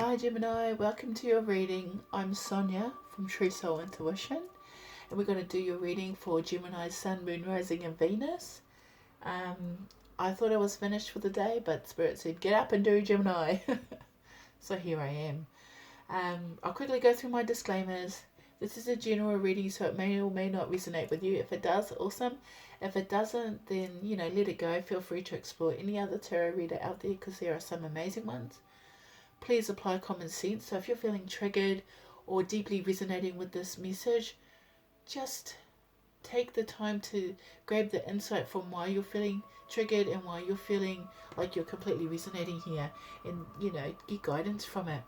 Hi Gemini, welcome to your reading. I'm Sonia from True Soul Intuition, and we're going to do your reading for Gemini Sun, Moon, Rising and Venus. I thought I was finished for the day, but Spirit said get up and do Gemini. So here I am. I'll quickly go through my disclaimers. This is a general reading, so it may or may not resonate with you. If it does, awesome. If it doesn't, then let it go. Feel free to explore any other tarot reader out there, because there are some amazing ones. Please apply common sense. So if you're feeling triggered or deeply resonating with this message, just take the time to grab the insight from why you're feeling triggered and why you're feeling like you're completely resonating here, and get guidance from it.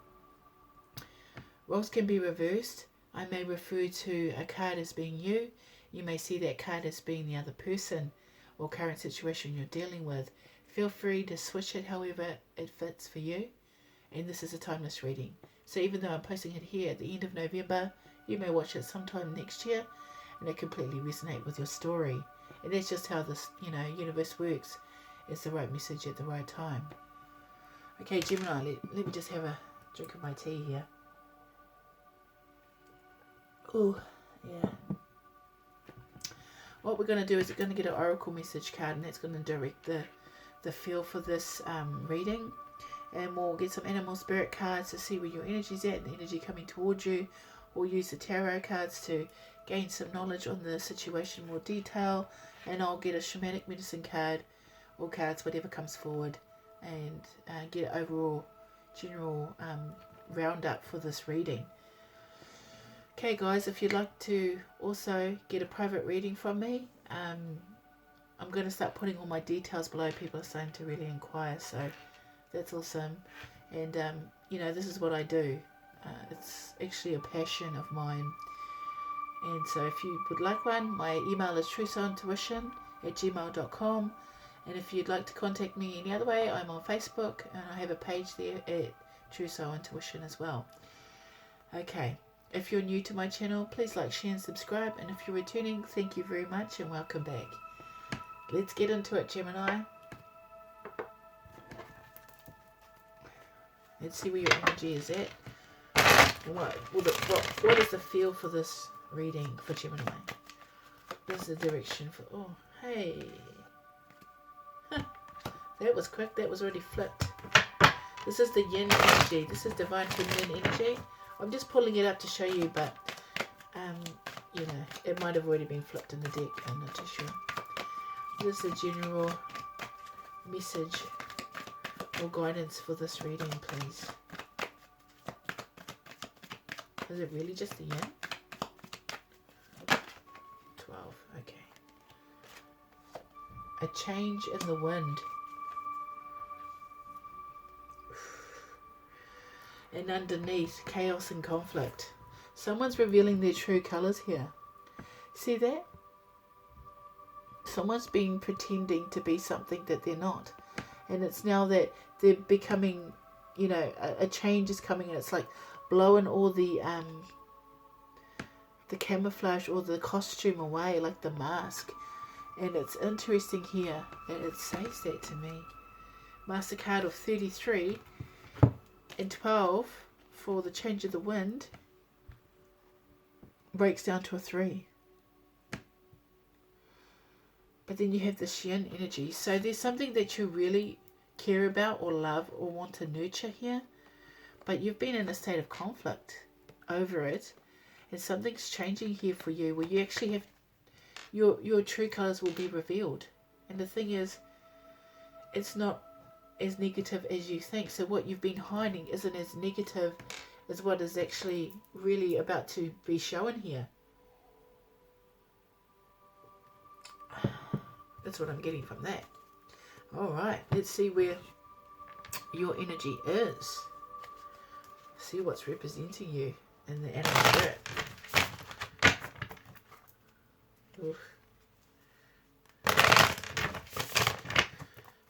Roles can be reversed. I may refer to a card as being you. You may see that card as being the other person or current situation you're dealing with. Feel free to switch it however it fits for you. And this is a timeless reading. So even though I'm posting it here at the end of November, you may watch it sometime next year and it completely resonate with your story. And that's just how this, universe works. It's the right message at the right time. Okay, Gemini, let me just have a drink of my tea here. Oh, yeah. What we're going to do is we're going to get an oracle message card, and that's going to direct the feel for this reading. And we'll get some animal spirit cards to see where your energy's at, the energy coming towards you. We'll use the tarot cards to gain some knowledge on the situation in more detail. And I'll get a shamanic medicine card, or cards, whatever comes forward, and get an overall general roundup for this reading. Okay guys, if you'd like to also get a private reading from me, I'm going to start putting all my details below. People are starting to really inquire, so that's awesome. And this is what I do. It's actually a passion of mine. And so if you would like one, my email is truesoulintuition@gmail.com. And if you'd like to contact me any other way, I'm on Facebook, and I have a page there at True Soul Intuition as well. Okay, if you're new to my channel, please like, share and subscribe. And if you're returning, thank you very much and welcome back. Let's get into it, Gemini. Let's see where your energy is at. What is the feel for this reading for Gemini? This is the direction for... Oh, hey. That was quick. That was already flipped. This is the yin energy. This is divine feminine energy. I'm just pulling it up to show you, but, it might have already been flipped in the deck. I'm not too sure. This is a general message or guidance for this reading, please. Is it really just the yin? 12, okay. A change in the wind. And underneath, chaos and conflict. Someone's revealing their true colours here. See that? Someone's been pretending to be something that they're not. And it's now that they're becoming, a change is coming, and it's like blowing all the camouflage or the costume away, like the mask. And it's interesting here that it says that to me. Master card of 33 and 12 for the change of the wind breaks down to a 3. But then you have the yin energy. So there's something that you really care about or love or want to nurture here, but you've been in a state of conflict over it, and something's changing here for you, where you actually have your true colours will be revealed. And the thing is, it's not as negative as you think. So what you've been hiding isn't as negative as what is actually really about to be shown here. That's what I'm getting from that. Alright, let's see where your energy is. See what's representing you in the animal spirit. Oof.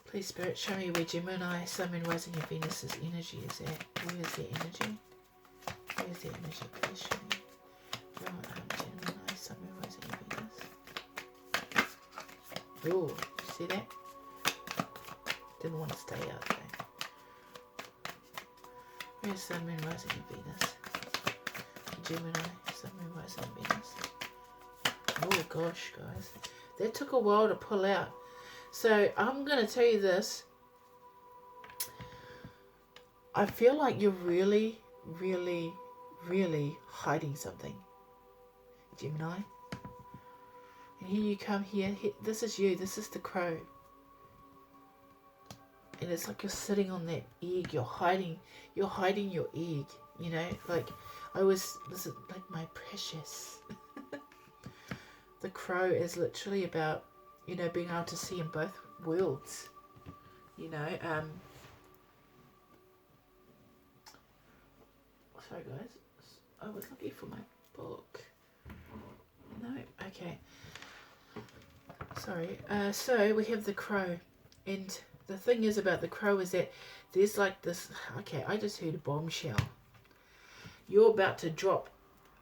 Please, Spirit, show me where Gemini, Sun, Moon, Rising and Venus's energy is at. Where is their energy? Where's their energy? Please show me. Gemini, Sun, Moon, Rising and Venus. Oh, see that? Didn't want to stay out there. Where's Sun, Moon, Rising and Venus? Gemini, Sun, Moon, Rising and Venus. Oh gosh, guys. That took a while to pull out. So I'm going to tell you this. I feel like you're really, really, really hiding something, Gemini. And here you come here. This is you. This is the crow. And it's like you're sitting on that egg. You're hiding your egg. You know, like this is like my precious. The crow is literally about, you know, being able to see in both worlds. You know, sorry guys, I was looking for my book. No, okay. Sorry. So we have the crow, and the thing is about the crow is that there's like this. Okay, I just heard a bombshell. You're about to drop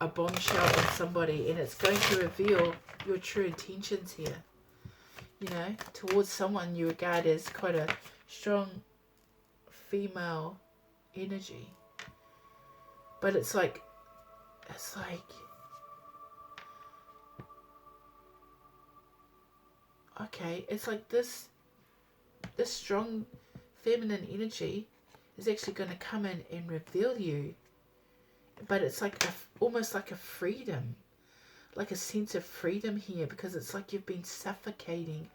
a bombshell on somebody, and it's going to reveal your true intentions here. You know, towards someone you regard as quite a strong female energy. But it's like, okay, it's like this strong feminine energy is actually going to come in and reveal you. But it's like almost like a freedom, like a sense of freedom here, because it's like you've been suffocating,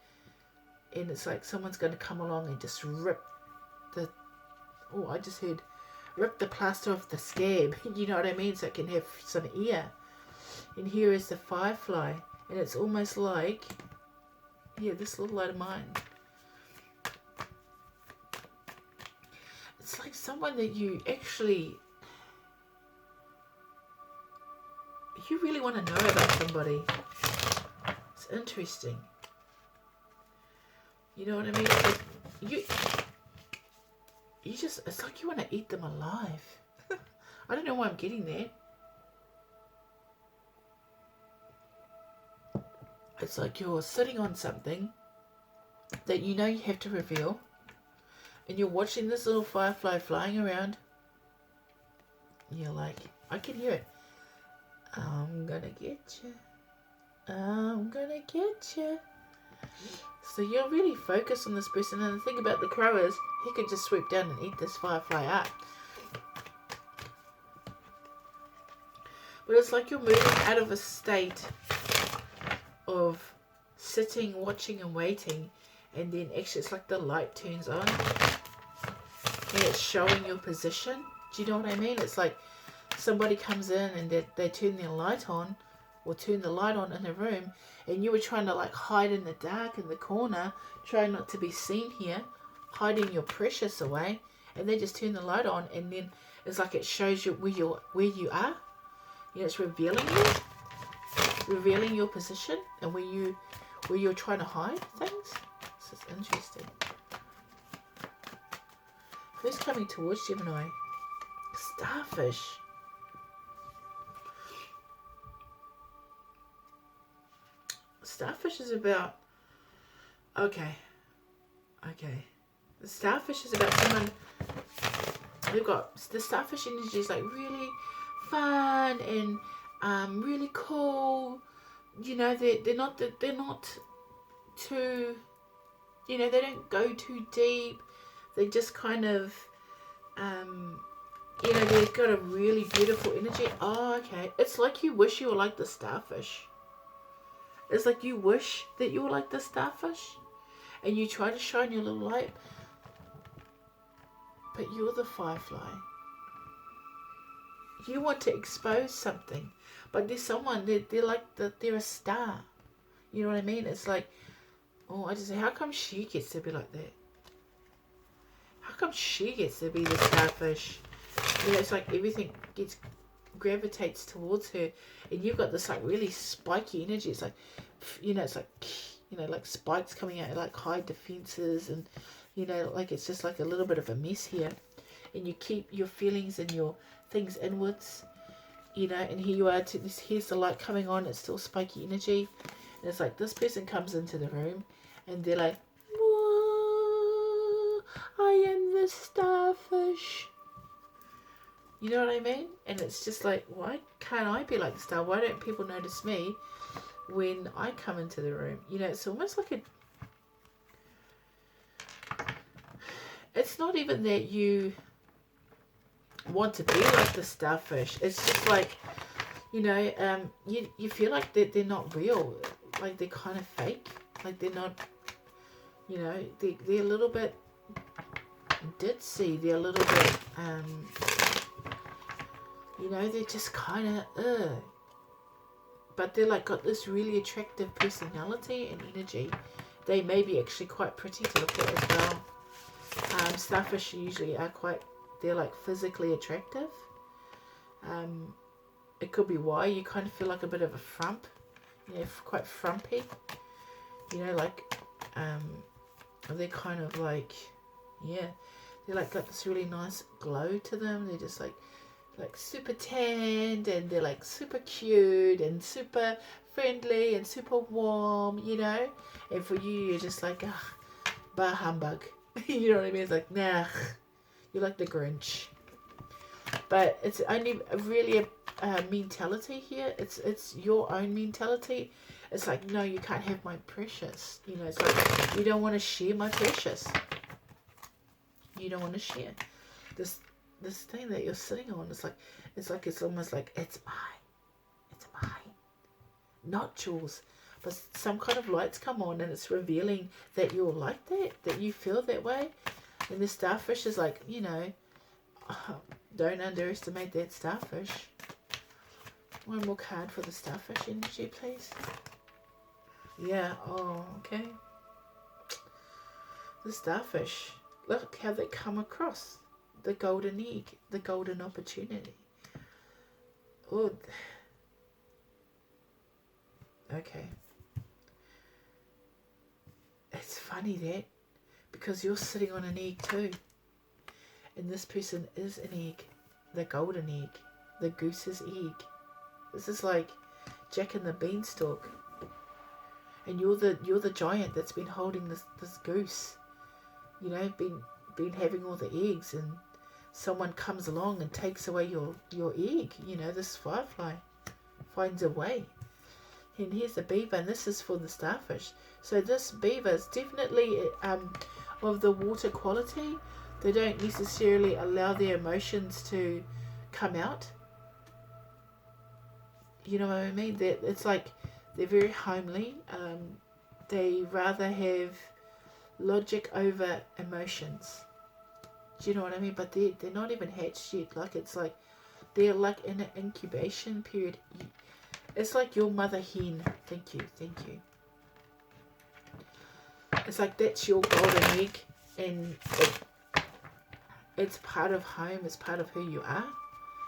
and it's like someone's going to come along and just rip the, oh, I just heard, rip the plaster off the scab, you know what I mean, so it can have some air. And here is the firefly, and it's almost like, yeah, this little light of mine. It's like someone that you actually, you really want to know about somebody. It's interesting. You know what I mean? It's like you just, it's like you want to eat them alive. I don't know why I'm getting there. It's like you're sitting on something that you know you have to reveal, and you're watching this little firefly flying around. And you're like, I can hear it. I'm gonna get you. I'm gonna get you. So you're really focused on this person, and the thing about the crow is he could just swoop down and eat this firefly up. But it's like you're moving out of a state of sitting, watching and waiting, and then actually it's like the light turns on and it's showing your position. Do you know what I mean? It's like somebody comes in and they turn their light on, or turn the light on in the room, and you were trying to like hide in the dark in the corner, trying not to be seen here, hiding your precious away, and they just turn the light on, and then it's like it shows you where you are. You know, it's revealing your position and where you're trying to hide things. This is interesting. Who's coming towards Gemini? Starfish. Starfish is about, okay. The starfish is about someone, we've got, the starfish energy is like really fun and really cool. You know, they're not too, you know, they don't go too deep. They just kind of, you know, they've got a really beautiful energy. Oh, okay. It's like you wish you were like the starfish. It's like you wish that you were like the starfish, and you try to shine your little light, but you're the firefly. You want to expose something, but there's someone, they're a star. You know what I mean? It's like, oh, I just say, how come she gets to be like that? How come she gets to be the starfish? You know, it's like everything gravitates towards her, and you've got this like really spiky energy. It's like, you know, it's like, you know, like spikes coming out, like high defenses, and you know, like it's just like a little bit of a mess here, and you keep your feelings and your things inwards, you know, and here you are, here's the light coming on, it's still spiky energy, and it's like this person comes into the room and they're like, I am the starfish. You know what I mean? And it's just like, why can't I be like the star? Why don't people notice me when I come into the room? You know, it's almost like it's not even that you want to be like the starfish. It's just like, you know, you feel like they're not real. Like they're kind of fake. Like they're not, you know, they're a little bit ditzy. They're a little bit, you know, they're just kind of, but they're like got this really attractive personality and energy. They may be actually quite pretty to look at as well. Starfish usually are quite, they're like physically attractive. It could be why you kind of feel like a bit of a frump, you know, quite frumpy. You know, like, they're kind of like, yeah, they're like got this really nice glow to them. They're just like super tanned, and they're like super cute and super friendly and super warm, you know. And for you, you're just like, bah humbug. You know what I mean? It's like, nah, you're like the Grinch. But it's only really a mentality here. It's your own mentality. It's like, no, you can't have my precious. You know, it's like, you don't want to share my precious. You don't want to share this thing that you're sitting on. It's almost like it's mine, not yours. But some kind of lights come on, and it's revealing that you're like that you feel that way. And the starfish is like, you know, don't underestimate that starfish. One more card for the starfish energy, please. Yeah, oh, okay. The starfish. Look how they come across. The golden egg, the golden opportunity. Oh, okay. It's funny that, because you're sitting on an egg too. And this person is an egg. The golden egg. The goose's egg. This is like Jack and the Beanstalk. And you're the giant that's been holding this goose. You know, been having all the eggs, and someone comes along and takes away your egg. You know, this firefly finds a way. And here's the beaver, and this is for the starfish. So this beaver is definitely of the water quality. They don't necessarily allow their emotions to come out. You know what I mean? It's like they're very homely. They rather have logic over emotions. Do you know what I mean? But they're not even hatched yet. Like, it's like they're like in an incubation period. It's like your mother hen. Thank you. It's like that's your golden egg, and it's part of home. It's part of who you are.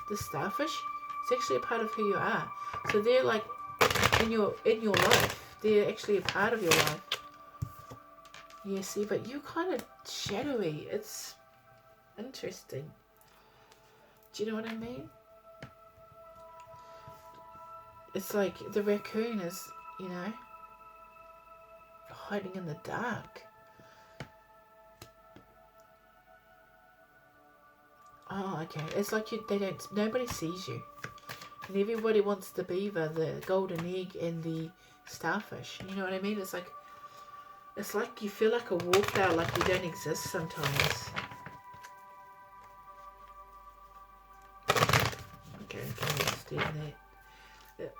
The starfish, it's actually a part of who you are. So they're like in your life. They're actually a part of your life. Yeah, see, but you're kind of shadowy. It's interesting. Do you know what I mean? It's like the raccoon is, you know, hiding in the dark. Oh, okay. It's like nobody sees you. And everybody wants the beaver, the golden egg, and the starfish. You know what I mean? It's like you feel like a wallflower, like you don't exist sometimes. Okay, understand that.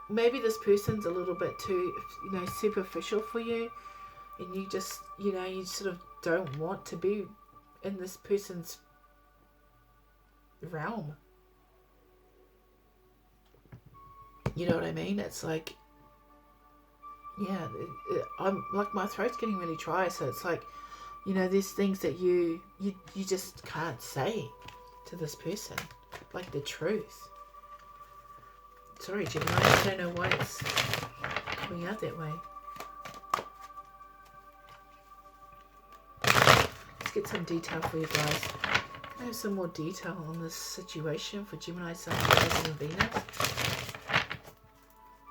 Maybe this person's a little bit too, you know, superficial for you, and you just, you know, you sort of don't want to be in this person's realm. You know what I mean? It's like, yeah, I'm like, my throat's getting really dry, so it's like, you know, there's things that you just can't say to this person, like the truth. Sorry, Gemini, I don't know why it's coming out that way. Let's get some detail for you guys. Can I have some more detail on this situation for Gemini Sun, Rising, and Venus?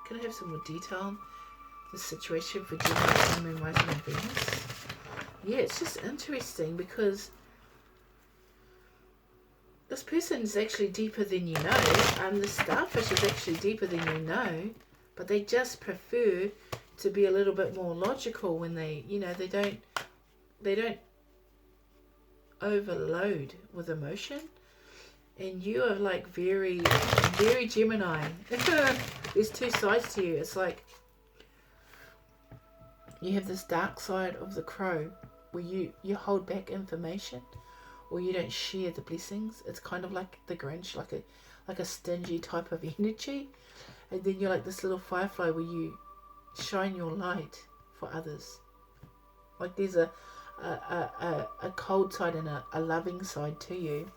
Can I have some more detail on the situation for Gemini Sun, Moon, Rising, and Venus? Yeah, it's just interesting because the this person is actually deeper than you know. The starfish is actually deeper than you know, but they just prefer to be a little bit more logical when they, you know, they don't overload with emotion. And you are like very, very Gemini. There's two sides to you. It's like you have this dark side of the crow where you hold back information, or you don't share the blessings. It's kind of like the Grinch, like a stingy type of energy. And then you're like this little firefly where you shine your light for others. Like there's a cold side and a loving side to you.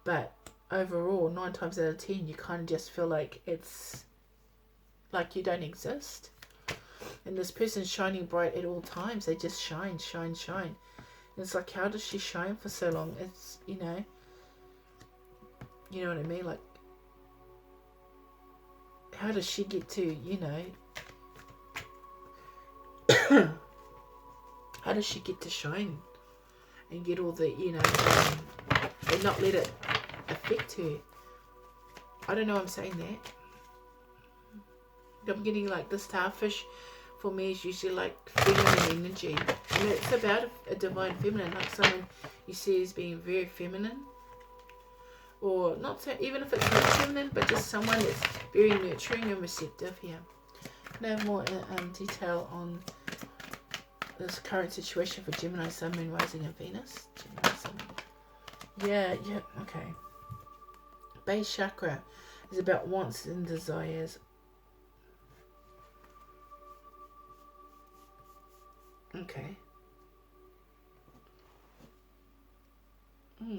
But overall, 9 times out of 10, you kind of just feel like it's like you don't exist. And this person's shining bright at all times. They just shine, shine, shine. And it's like, how does she shine for so long? It's, you know what I mean? Like, how does she get to, you know, how does she get to shine and get all the, you know, and not let it affect her? I don't know I'm saying that. I'm getting like the starfish for me is usually like feminine energy. And it's about a divine feminine, like someone you see as being very feminine. Or not so, even if it's not feminine, but just someone that's very nurturing and receptive here. No more detail on this current situation for Gemini Sun, Moon, Rising and Venus. Gemini Sun. Yeah, okay. Base chakra is about wants and desires. Okay.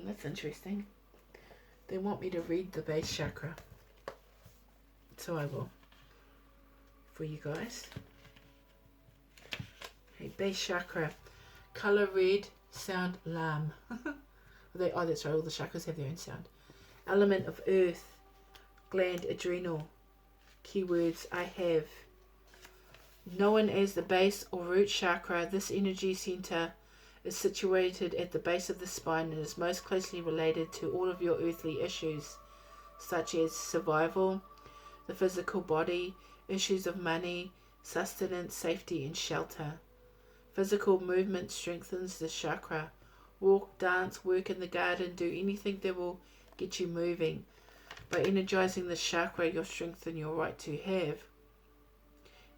That's interesting. They want me to read the base chakra. So I will. For you guys. Okay, base chakra. Color red, sound lam. That's right, all the chakras have their own sound. Element of earth. Gland, adrenal. Keywords, I have. Known as the base or root chakra, this energy center is situated at the base of the spine and is most closely related to all of your earthly issues, such as survival, the physical body, issues of money, sustenance, safety, and shelter. Physical movement strengthens the chakra. Walk, dance, work in the garden, do anything that will get you moving. By energizing the chakra, you'll strengthen your right to have,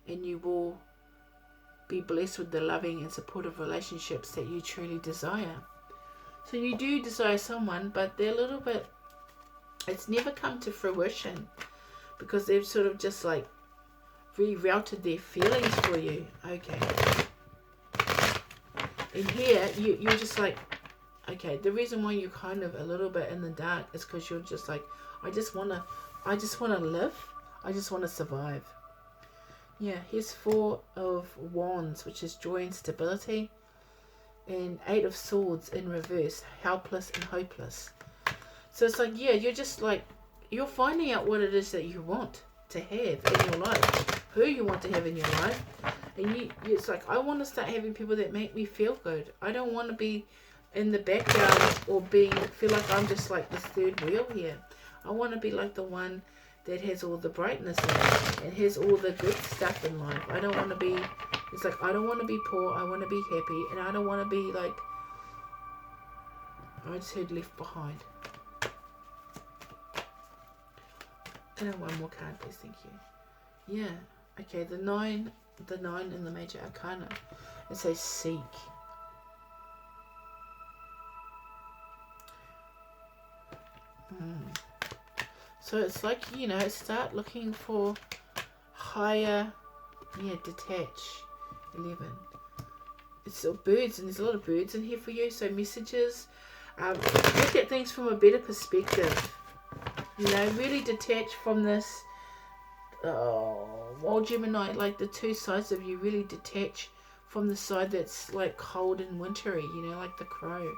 and you will be blessed with the loving and supportive relationships that you truly desire. So you do desire someone, but they're a little bit, it's never come to fruition because they've sort of just like rerouted their feelings for you. Okay. And here, you're just like, okay, the reason why you're kind of a little bit in the dark is because you're just like, I just want to live. I just want to survive. Yeah, here's 4 of Wands, which is joy and stability. And 8 of Swords in reverse, helpless and hopeless. So it's like, yeah, you're just like, you're finding out what it is that you want to have in your life. Who you want to have in your life. And it's like, I want to start having people that make me feel good. I don't want to be in the background or feel like I'm just like this third wheel here. I want to be like the one that has all the brightness in it and has all the good stuff in life. I don't want to be, it's like, I don't want to be poor, I want to be happy, and I don't want to be like, I just heard left behind. And one more card, please, thank you. Yeah, okay, the 9 in the major arcana, it says seek. So it's like, you know, start looking for higher, detach. 11. It's all birds, and there's a lot of birds in here for you. So messages, look at things from a better perspective. You know, really detach from this. While Gemini, like the two sides of you, really detach from the side that's like cold and wintry. You know, like the crow.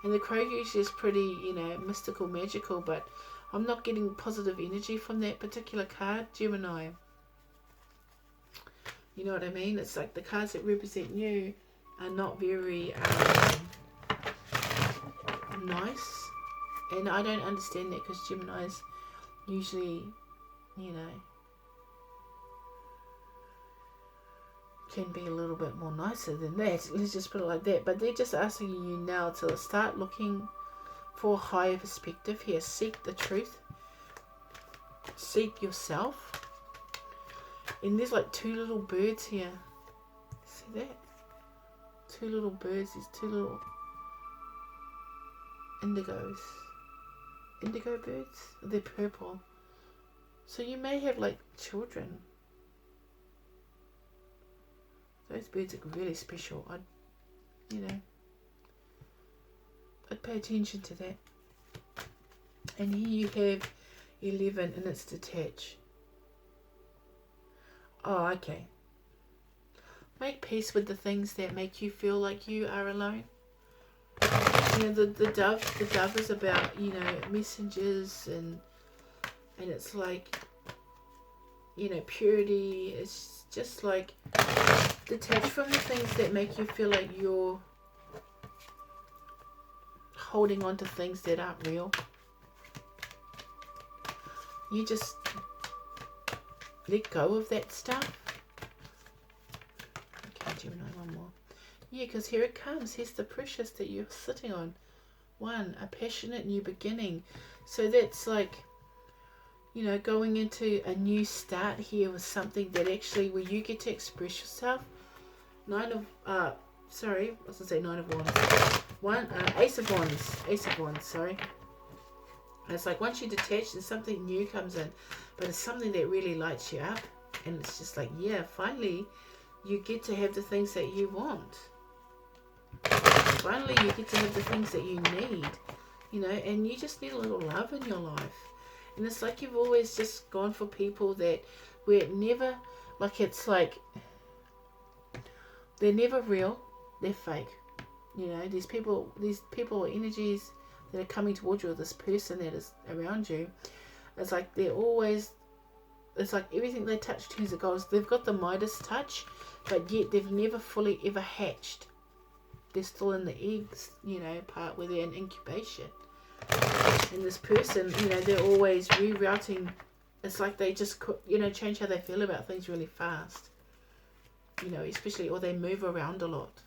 And the crow usually is pretty, you know, mystical, magical, but I'm not getting positive energy from that particular card, Gemini. You know what I mean? It's like the cards that represent you are not very nice. And I don't understand that because Geminis usually, you know, can be a little bit more nicer than that. Let's just put it like that. But they're just asking you now to start looking for a higher perspective here. Seek the truth. Seek yourself. And there's like two little birds here. See that? Two little birds. These two little indigos. Indigo birds? They're purple. So you may have like children. Those birds are really special. I'd pay attention to that. And here you have 11 and it's detached. Oh, okay. Make peace with the things that make you feel like you are alone. You know, the dove is about, you know, messengers and it's like, you know, purity. It's just like detach from the things that make you feel like you're holding on to things that aren't real. You just let go of that stuff. Okay, Gemini, one more. Yeah, because here it comes. Here's the precious that you're sitting on. One, a passionate new beginning. So that's like, you know, going into a new start here with something that actually where you get to express yourself. Nine of Wands. Ace of Wands, sorry. It's like once you detach and something new comes in, but it's something that really lights you up. And it's just like, yeah, finally you get to have the things that you want. Finally you get to have the things that you need, you know, and you just need a little love in your life. And it's like you've always just gone for people that where it never, like it's like they're never real, they're fake. You know, these people or energies that are coming towards you, or this person that is around you, it's like they're always, it's like everything they touch turns to gold. They've got the Midas touch, but yet they've never fully ever hatched. They're still in the eggs, you know, part where they're in incubation. And this person, you know, they're always rerouting. It's like they just, you know, change how they feel about things really fast. You know, especially, or they move around a lot.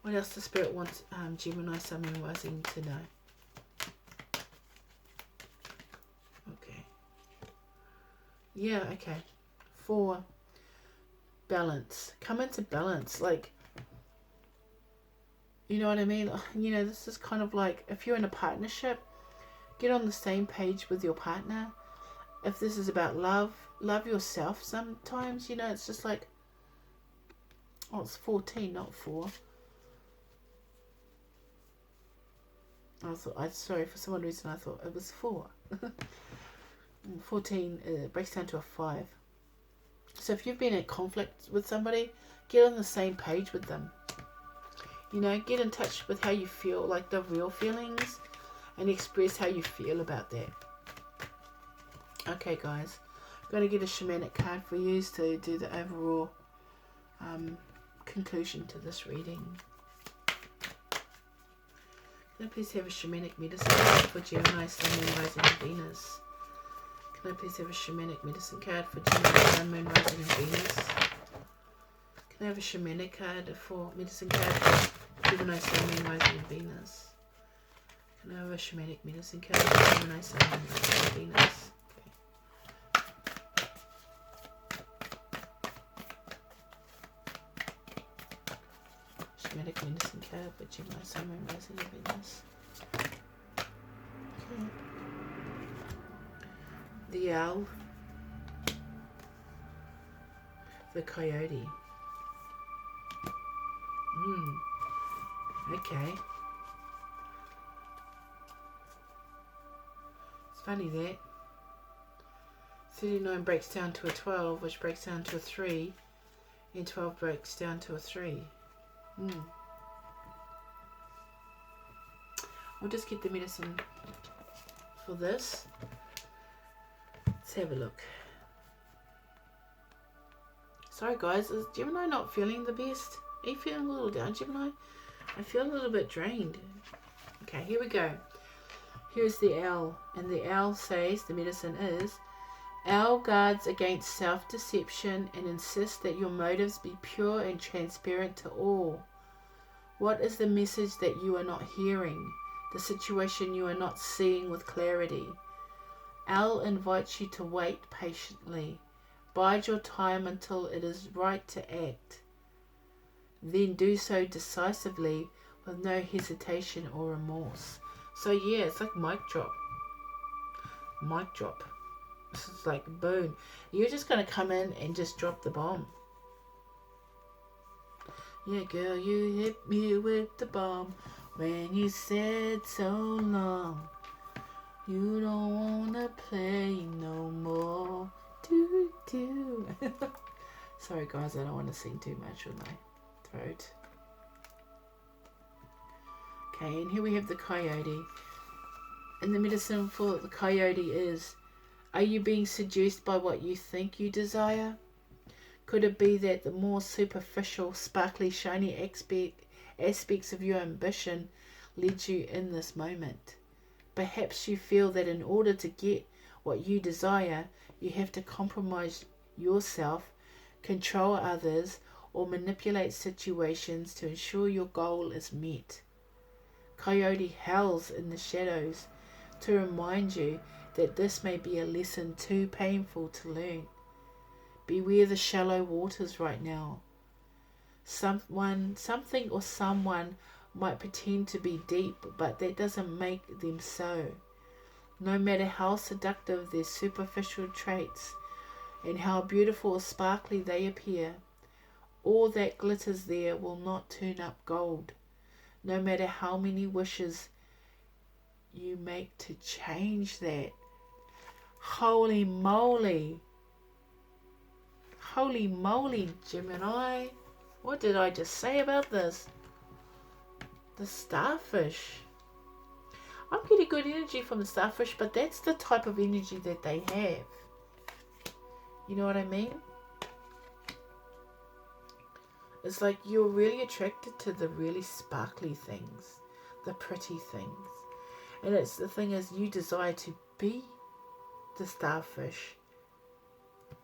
What else does Spirit want Gemini, Sun, Moon, Rising to know? Okay. Yeah, okay. 4. Balance. Come into balance. Like, you know what I mean? You know, this is kind of like, if you're in a partnership, get on the same page with your partner. If this is about love yourself sometimes. You know, it's just like, oh, it's 14, not 4. Sorry, for some reason I thought it was 4. 14 breaks down to a 5. So if you've been in conflict with somebody, get on the same page with them. You know, get in touch with how you feel, like the real feelings, and express how you feel about that. Okay, guys, I'm going to get a shamanic card for you to do the overall conclusion to this reading. Can I please have a shamanic medicine card for Gemini, Sun, Moon, Rising, and Venus? Can I please have a shamanic medicine card for Gemini, Sun, Moon, Rising, and Venus? Can I have a shamanic card for medicine card for Gemini, Sun, Moon, Rising, and Venus? Can I have a shamanic medicine card for Gemini, Sun, Moon, Rising, and Venus? Shamanic medicine card for Gemini, Sun, Moon, Rising, and Venus. Okay. The owl. The coyote. Okay. It's funny that 39 breaks down to a 12, which breaks down to a 3, and 12 breaks down to a 3. I'll just get the medicine for this. Let's have a look. Sorry guys, is Gemini not feeling the best? Are you feeling a little down, Gemini? I feel a little bit drained. Okay, here we go. Here's the owl. And the owl says, the medicine is, owl guards against self-deception and insists that your motives be pure and transparent to all. What is the message that you are not hearing? The situation you are not seeing with clarity? Owl invites you to wait patiently. Bide your time until it is right to act. Then do so decisively with no hesitation or remorse. So yeah, it's like mic drop. Mic drop. This is like boom. You're just going to come in and just drop the bomb. Yeah, girl, you hit me with the bomb when you said so long. You don't wanna play no more. Do do. Sorry guys, I don't want to sing too much with my throat. Okay, and here we have the coyote. And the medicine for the coyote is, are you being seduced by what you think you desire? Could it be that the more superficial, sparkly, shiny aspects of your ambition lead you in this moment? Perhaps you feel that in order to get what you desire, you have to compromise yourself, control others, or manipulate situations to ensure your goal is met. Coyote howls in the shadows to remind you that this may be a lesson too painful to learn. Beware the shallow waters right now. Something or someone might pretend to be deep, but that doesn't make them so. No matter how seductive their superficial traits and how beautiful or sparkly they appear, all that glitters there will not turn up gold, no matter how many wishes you make to change that. Holy moly! Holy moly, Gemini! What did I just say about this? The starfish. I'm getting good energy from the starfish, but that's the type of energy that they have. You know what I mean? It's like you're really attracted to the really sparkly things, the pretty things. And it's the thing is, you desire to be the starfish.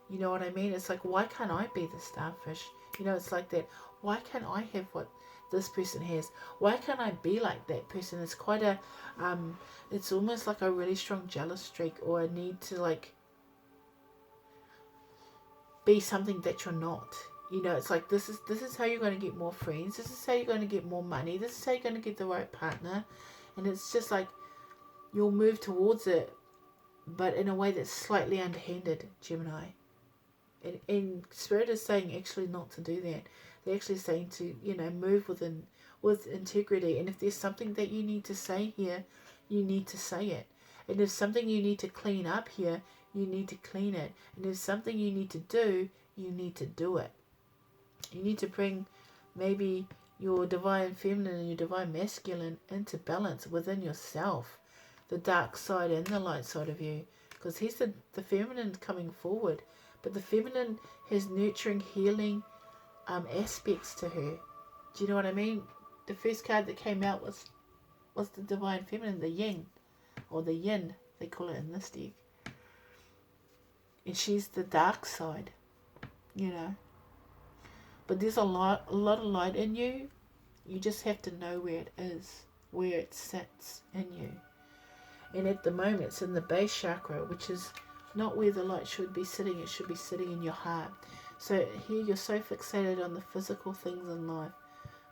You know what I mean? It's like, why can't I be the starfish? You know, it's like that. Why can't I have what this person has? Why can't I be like that person? It's quite a, it's almost like a really strong jealous streak, or a need to like be something that you're not. You know, it's like this is how you're going to get more friends. This is how you're going to get more money. This is how you're going to get the right partner. And it's just like you'll move towards it, but in a way that's slightly underhanded, Gemini. And Spirit is saying actually not to do that. They're actually saying to, you know, move with integrity. And if there's something that you need to say here, you need to say it. And if something you need to clean up here, you need to clean it. And if something you need to do, you need to do it. You need to bring maybe your divine feminine and your divine masculine into balance within yourself. The dark side and the light side of you. Because here's the feminine coming forward. But the feminine has nurturing, healing aspects to her. Do you know what I mean? The first card that came out was the divine feminine, the yin. Or the yin, they call it in this deck. And she's the dark side. You know. But there's a lot of light in you. You just have to know where it is. Where it sits in you. And at the moment it's in the base chakra, which is not where the light should be sitting. It should be sitting in your heart. So here you're so fixated on the physical things in life.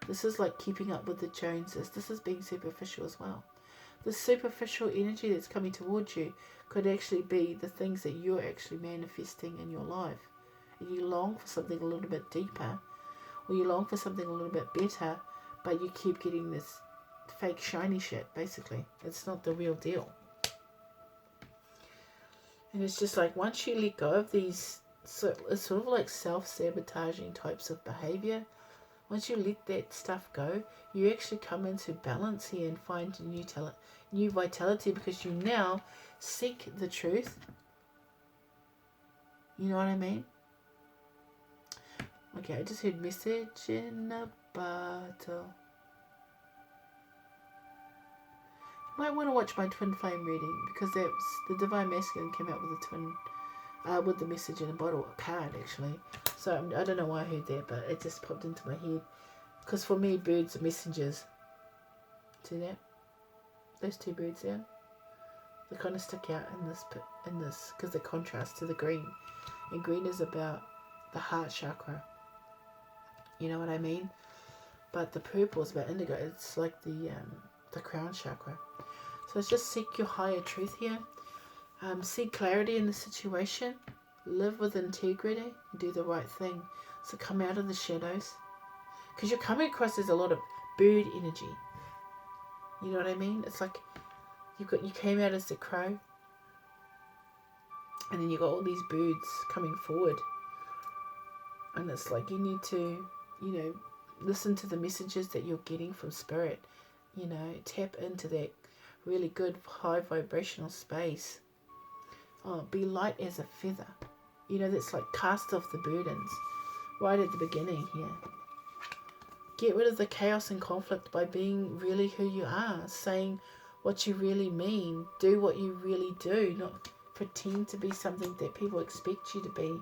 This is like keeping up with the Joneses. This is being superficial as well. The superficial energy that's coming towards you could actually be the things that you're actually manifesting in your life. And you long for something a little bit deeper, or you long for something a little bit better, but you keep getting this fake shiny shit, basically. It's not the real deal. And it's just like, once you let go of these, so it's sort of like self-sabotaging types of behavior. Once you let that stuff go, you actually come into balance here and find a new vitality, because you now seek the truth. You know what I mean? Okay, I just heard message in a bottle. You might want to watch my twin flame reading, because that's the Divine Masculine came out with a twin, with the message in a bottle, a card actually. So I don't know why I heard that, but it just popped into my head. Because for me, birds are messengers. See that? Those two birds there. They kind of stick out in this because they contrast to the green, and green is about the heart chakra. You know what I mean? But the purple is about indigo. It's like the crown chakra. So it's just seek your higher truth here. Seek clarity in the situation. Live with integrity. And do the right thing. So come out of the shadows. Because you're coming across as a lot of bird energy. You know what I mean? It's like you came out as the crow. And then you got all these birds coming forward. And it's like you need to, listen to the messages that you're getting from spirit. Tap into that really good high vibrational space. Be light as a feather. That's like cast off the burdens right at the beginning here. Get rid of the chaos and conflict by being really who you are, saying what you really mean, do what you really do, not pretend to be something that people expect you to be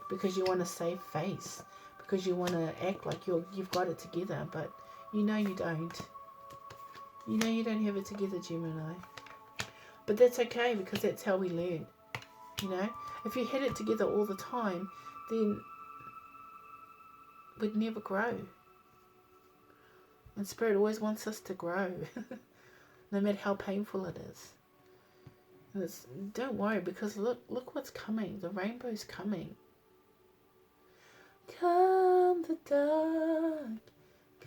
because you want to save face, because you want to act like you've got it together, but you don't. You don't have it together, Gemini. But that's okay, because that's how we learn. If you had it together all the time, then we'd never grow. And Spirit always wants us to grow, no matter how painful it is. And don't worry, because look what's coming. The rainbow's coming. Come the dark,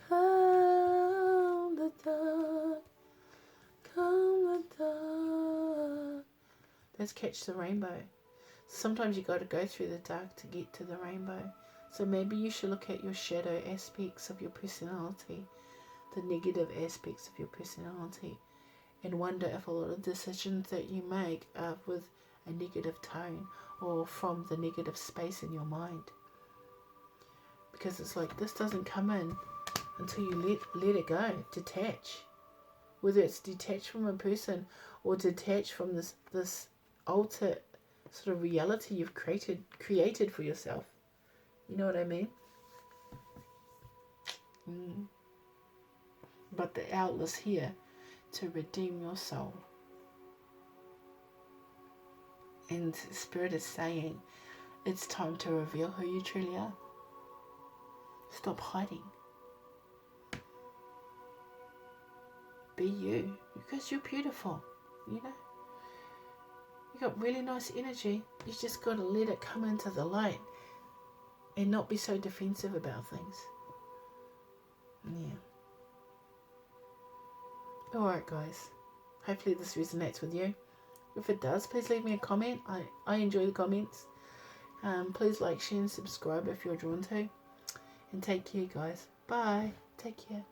come the dark, come the dark. Let's catch the rainbow. Sometimes you got to go through the dark to get to the rainbow. So maybe you should look at your shadow aspects of your personality, the negative aspects of your personality, and wonder if a lot of decisions that you make are with a negative tone or from the negative space in your mind. Because it's like this doesn't come in until you let it go, detach. Whether it's detached from a person or detached from this altered sort of reality you've created for yourself. You know what I mean? But the owl is here to redeem your soul. And Spirit is saying, it's time to reveal who you truly are. Stop hiding. Be you, because you're beautiful, You got really nice energy. You just got to let it come into the light and not be so defensive about things. Yeah. Alright guys, hopefully this resonates with you. If it does, please leave me a comment. I enjoy the comments. Please like, share and subscribe if you're drawn to. And take care guys. Bye. Take care.